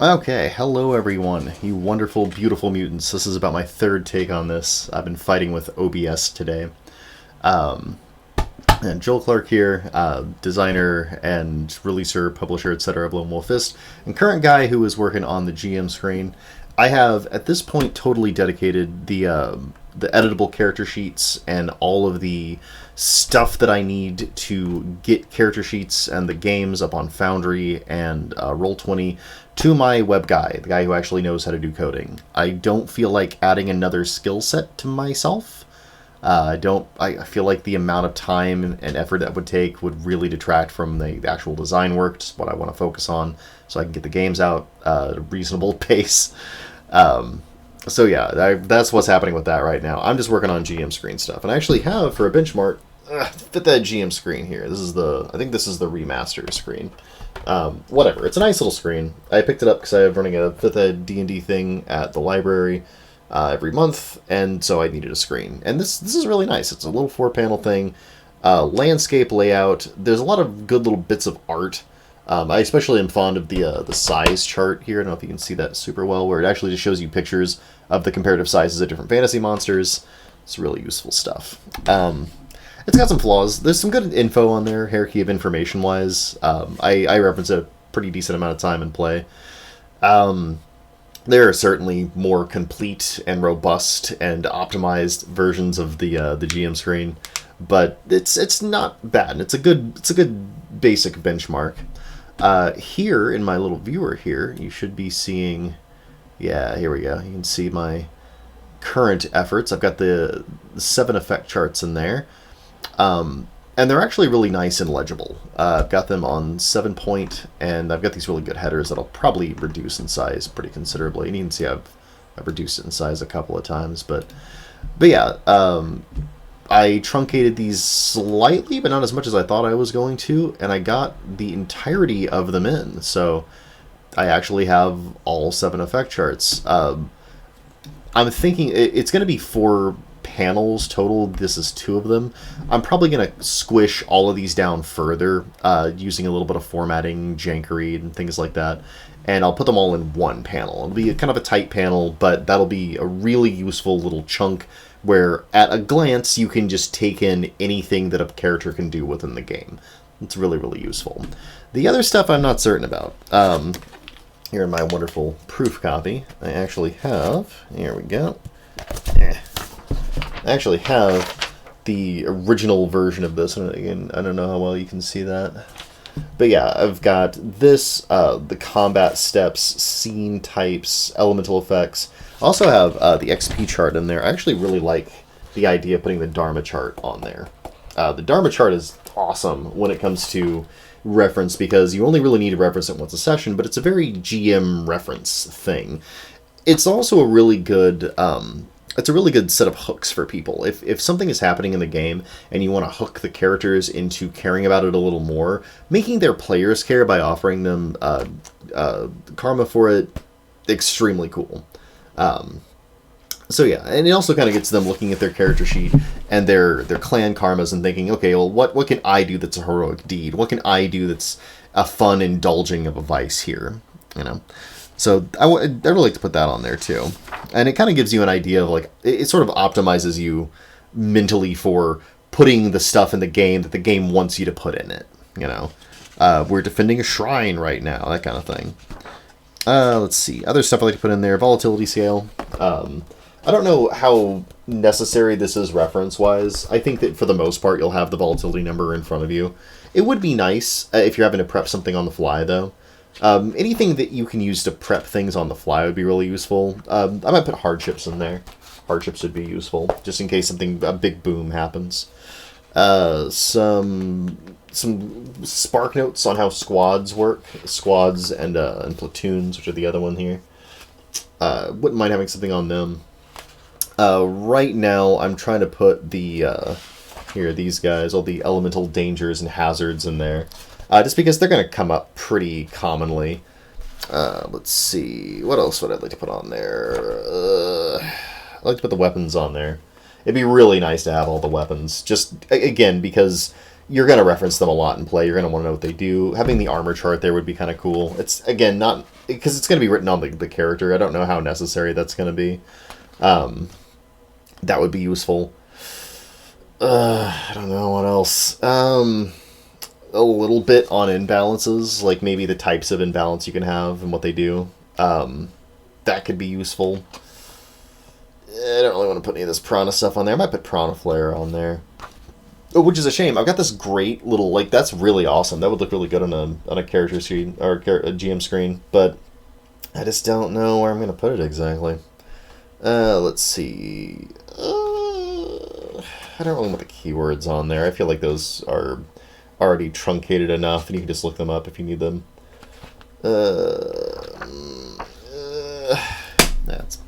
Okay, hello everyone, you wonderful, beautiful mutants. This is about my third take on this. I've been fighting with OBS today. And Joel Clark here, designer and releaser, publisher, etc. of Lone Wolf Fist, and current guy who is working on the GM screen. I have, at this point, totally dedicated the editable character sheets and all of the stuff that I need to get character sheets and the games up on Foundry and Roll20 to my web guy, the guy who actually knows how to do coding. I don't feel like adding another skill set to myself. I feel like the amount of time and effort that would take would really detract from the actual design work, just what I want to focus on, so I can get the games out at a reasonable pace. So yeah, that's what's happening with that right now. I'm just working on GM screen stuff, and I actually have, for a benchmark, fit that GM screen here. I think this is the remaster screen. Whatever, it's a nice little screen. I picked it up because I'm running a 5th Ed D&D thing at the library every month, and so I needed a screen. And this is really nice. It's a little 4-panel thing. Landscape layout. There's a lot of good little bits of art. I especially am fond of the size chart here. I don't know if you can see that super well, where it actually just shows you pictures of the comparative sizes of different fantasy monsters. It's really useful stuff. It's got some flaws. There's some good info on there, hierarchy of information-wise. I reference it a pretty decent amount of time in play. There are certainly more complete and robust and optimized versions of the GM screen, but it's not bad. It's a good basic benchmark. Here in my little viewer here, you should be seeing. Yeah, here we go. You can see my current efforts. I've got the 7 effect charts in there. And they're actually really nice and legible. I've got them on 7-point, and I've got these really good headers that I'll probably reduce in size pretty considerably. And you can see I've reduced it in size a couple of times, but yeah, I truncated these slightly, but not as much as I thought I was going to, and I got the entirety of them in. So I actually have all 7 effect charts. I'm thinking it's going to be 4 panels total. This is 2 of them. I'm probably going to squish all of these down further using a little bit of formatting, jankery, and things like that. And I'll put them all in 1 panel. It'll be kind of a tight panel, but that'll be a really useful little chunk where at a glance you can just take in anything that a character can do within the game. It's really, really useful. The other stuff I'm not certain about. Here in my wonderful proof copy, I actually have, here we go. I actually have the original version of this, and again, I don't know how well you can see that. But yeah, I've got this, the combat steps, scene types, elemental effects. I also have the XP chart in there. I actually really like the idea of putting the Dharma chart on there. The Dharma chart is awesome when it comes to reference, because you only really need to reference it once a session, but it's a very GM reference thing. It's also a really good... it's a really good set of hooks for people. If something is happening in the game and you want to hook the characters into caring about it a little more, making their players care by offering them karma for it, extremely cool. So yeah, and it also kind of gets them looking at their character sheet and their clan karmas and thinking, okay, well, what can I do that's a heroic deed? What can I do that's a fun indulging of a vice here? You know? So I really like to put that on there too. And it kind of gives you an idea of, like, it sort of optimizes you mentally for putting the stuff in the game that the game wants you to put in it. You know, we're defending a shrine right now, that kind of thing. Let's see, other stuff I like to put in there. Volatility scale. I don't know how necessary this is reference-wise. I think that for the most part you'll have the volatility number in front of you. It would be nice if you're having to prep something on the fly, though. Anything that you can use to prep things on the fly would be really useful. I might put hardships in there. Hardships would be useful, just in case a big boom happens. Some spark notes on how squads work. Squads and platoons, which are the other one here. Wouldn't mind having something on them. Right now, I'm trying to put these guys, all the elemental dangers and hazards in there. Just because they're going to come up pretty commonly. Let's see. What else would I like to put on there? I'd like to put the weapons on there. It'd be really nice to have all the weapons. Just, again, because you're going to reference them a lot in play. You're going to want to know what they do. Having the armor chart there would be kind of cool. It's, again, not... because it's going to be written on the character. I don't know how necessary that's going to be. That would be useful. I don't know what else. A little bit on imbalances, like maybe the types of imbalance you can have and what they do. That could be useful. I don't really want to put any of this Prana stuff on there. I might put Prana Flare on there. Oh, which is a shame. I've got this great little, like, that's really awesome. That would look really good on a character screen, or a GM screen, but I just don't know where I'm going to put it exactly. Let's see. I don't really want the keywords on there. I feel like those are already truncated enough, and you can just look them up if you need them. That's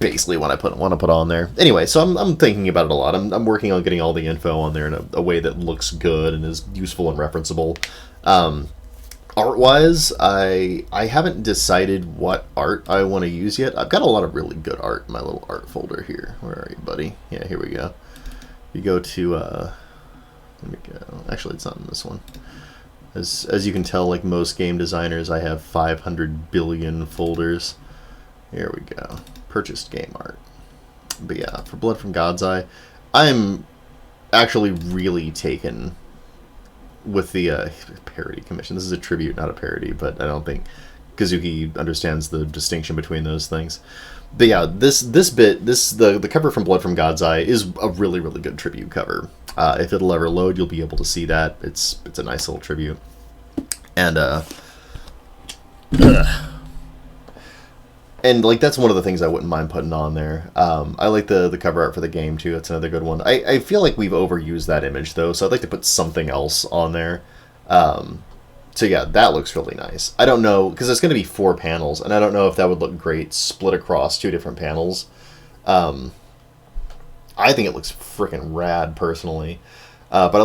basically what I want to put on there. Anyway, so I'm thinking about it a lot. I'm working on getting all the info on there in a way that looks good and is useful and referenceable. Art-wise, I haven't decided what art I want to use yet. I've got a lot of really good art in my little art folder here. Where are you, buddy? Yeah, here we go. You go to, let me go. Actually, it's not in this one. As you can tell, like most game designers, I have 500 billion folders. Here we go. Purchased game art. But yeah, for Blood from God's Eye, I'm actually really taken with the parody commission. This is a tribute, not a parody, but I don't think Kazuki understands the distinction between those things. But yeah, the cover from Blood from God's Eye is a really, really good tribute cover. If it'll ever load, you'll be able to see that. It's a nice little tribute. And and like that's one of the things I wouldn't mind putting on there. I like the cover art for the game too. That's another good one. I feel like we've overused that image though, so I'd like to put something else on there. So yeah, that looks really nice. I don't know, because it's going to be 4 panels, and I don't know if that would look great split across 2 different panels. I think it looks freaking rad personally. But I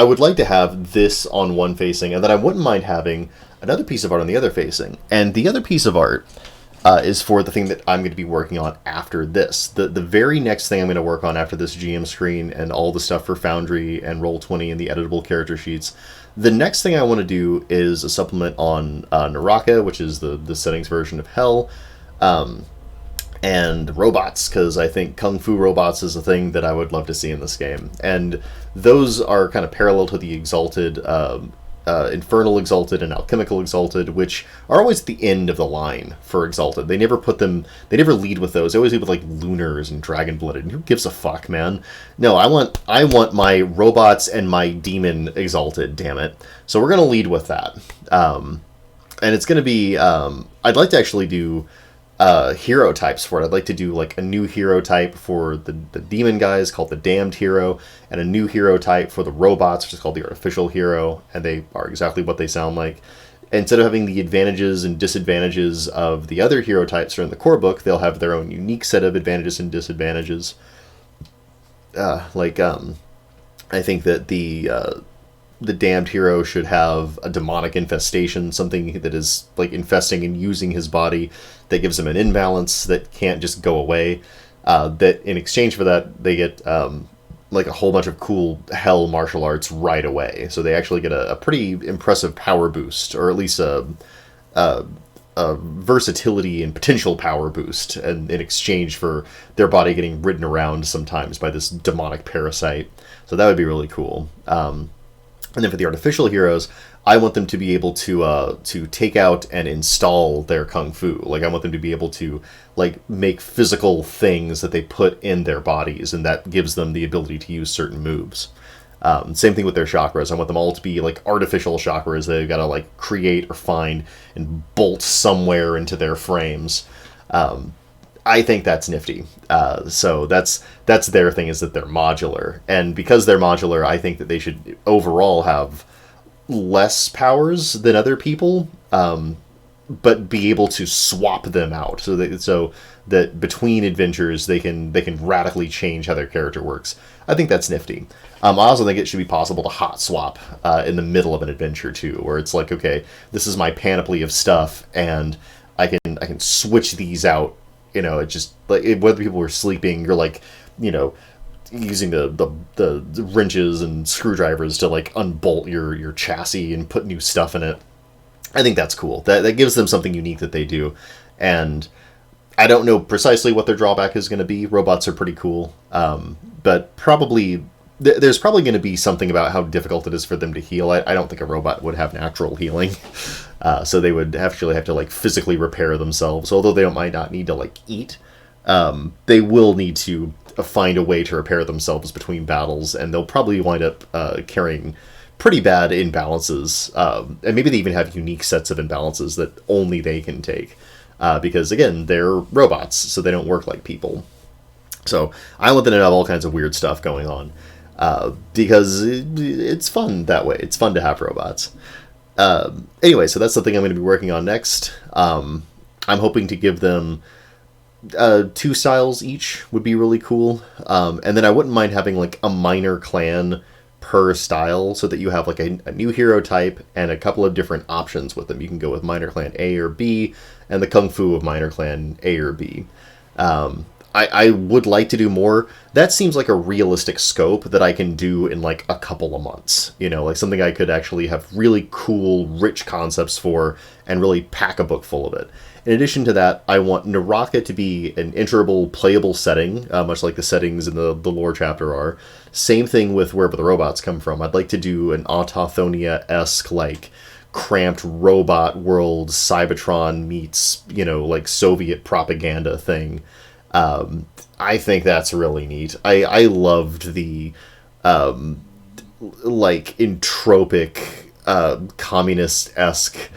would like to have this on one facing, and then I wouldn't mind having another piece of art on the other facing. And the other piece of art is for the thing that I'm going to be working on after this. The very next thing I'm going to work on after this GM screen and all the stuff for Foundry and Roll20 and the editable character sheets, the next thing I want to do is a supplement on Naraka, which is the settings version of Hell, and robots, because I think Kung Fu robots is a thing that I would love to see in this game. And those are kind of parallel to the Exalted, Infernal Exalted and Alchemical Exalted, which are always at the end of the line for Exalted. They never lead with those. They always lead with like Lunars and Dragon Blooded. And who gives a fuck, man? No, I want my robots and my demon Exalted, damn it. So we're gonna lead with that. And it's gonna be I'd like to actually do hero types for it. I'd like to do like a new hero type for the demon guys called the Damned Hero, and a new hero type for the robots, which is called the Artificial Hero, and they are exactly what they sound like. Instead of having the advantages and disadvantages of the other hero types that are in the core book, they'll have their own unique set of advantages and disadvantages. I think that the Damned Hero should have a demonic infestation, something that is like infesting and using his body that gives him an imbalance that can't just go away. That in exchange for that, they get like a whole bunch of cool hell martial arts right away. So they actually get a pretty impressive power boost, or at least a versatility and potential power boost, and in exchange for their body getting ridden around sometimes by this demonic parasite. So that would be really cool. And then for the artificial heroes, I want them to be able to take out and install their kung fu. Like I want them to be able to like make physical things that they put in their bodies, and that gives them the ability to use certain moves. Same thing with their chakras. I want them all to be like artificial chakras they've got to like create or find and bolt somewhere into their frames. I think that's nifty. So that's their thing, is that they're modular. And because they're modular, I think that they should overall have less powers than other people, but be able to swap them out so that between adventures they can radically change how their character works. I think that's nifty. I also think it should be possible to hot swap in the middle of an adventure too, where it's like, okay, this is my panoply of stuff, and I can switch these out. You know, it just like whether people were sleeping, you're like, you know, using the wrenches and screwdrivers to like unbolt your chassis and put new stuff in it. I think that's cool. That gives them something unique that they do. And I don't know precisely what their drawback is going to be. Robots are pretty cool. But probably there's probably going to be something about how difficult it is for them to heal. I don't think a robot would have natural healing. So they would actually have to like physically repair themselves. Although they might not need to like eat. They will need to find a way to repair themselves between battles, and they'll probably wind up carrying pretty bad imbalances, and maybe they even have unique sets of imbalances that only they can take, because again, they're robots, so they don't work like people. So I want them to have all kinds of weird stuff going on, because it's fun that way. It's fun to have robots. Anyway, so that's something I'm going to be working on next. I'm hoping to give them 2 styles each would be really cool. And then I wouldn't mind having like a minor clan per style, so that you have like a new hero type and a couple of different options with them. You can go with minor clan A or B, and the kung fu of minor clan A or B. I would like to do more. That seems like a realistic scope that I can do in like a couple of months. You know, like something I could actually have really cool, rich concepts for and really pack a book full of it. In addition to that, I want Naraka to be an enterable, playable setting, much like the settings in the lore chapter are. Same thing with wherever the robots come from. I'd like to do an Autothonia-esque, like, cramped robot world, Cybertron meets, you know, like, Soviet propaganda thing. I think that's really neat. I loved the, like, entropic, communist-esque,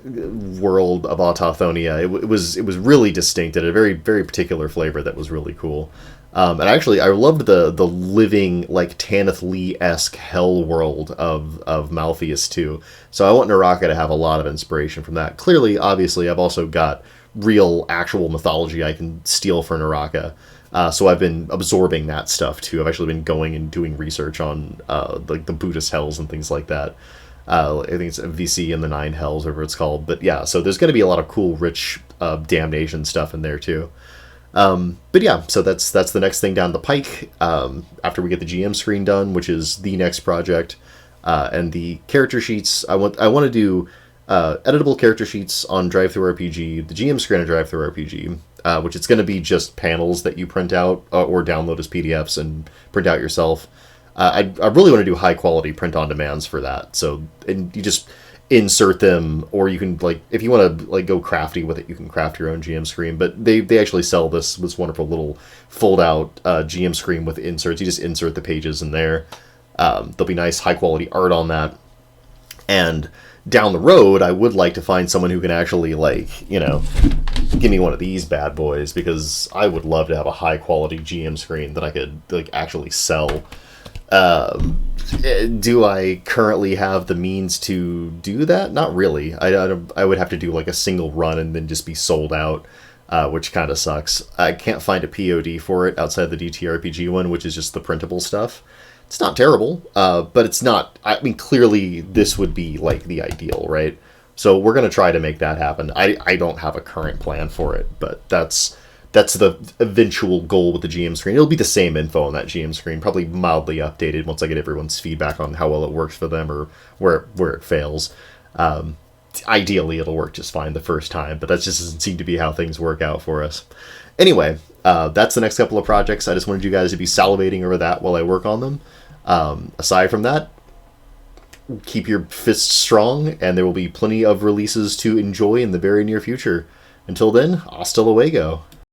world of Autothonia. It was really distinct and a very, very particular flavor that was really cool. And actually, I loved the living, like, Tanith Lee-esque hell world of Malpheus, too. So I want Naraka to have a lot of inspiration from that. Clearly, obviously, I've also got real, actual mythology I can steal for Naraka. So I've been absorbing that stuff, too. I've actually been going and doing research on, like, the Buddhist hells and things like that. I think it's VC and the Nine Hells, whatever it's called. But yeah, so there's going to be a lot of cool, rich damnation stuff in there too. But yeah, so that's the next thing down the pike. After we get the GM screen done, which is the next project, and the character sheets. I want to do editable character sheets on DriveThruRPG, the GM screen on DriveThruRPG, which it's going to be just panels that you print out or download as PDFs and print out yourself. I really want to do high quality print on demands for that. So, and you just insert them, or you can, like, if you want to like go crafty with it, you can craft your own GM screen. But they actually sell this wonderful little fold out GM screen with inserts. You just insert the pages in there. There'll be nice high quality art on that. And down the road, I would like to find someone who can actually, like, you know, give me one of these bad boys, because I would love to have a high quality GM screen that I could like actually sell. Do I currently have the means to do that? Not really. I would have to do like a single run and then just be sold out, which kind of sucks. I can't find a POD for it outside the DTRPG one, which is just the printable stuff. It's not terrible, but it's not... I mean, clearly this would be like the ideal, right? So we're going to try to make that happen. I don't have a current plan for it, but that's the eventual goal with the GM screen. It'll be the same info on that GM screen, probably mildly updated once I get everyone's feedback on how well it works for them or where it fails. Ideally, it'll work just fine the first time, but that just doesn't seem to be how things work out for us. Anyway, that's the next couple of projects. I just wanted you guys to be salivating over that while I work on them. Aside from that, keep your fists strong, and there will be plenty of releases to enjoy in the very near future. Until then, hasta luego.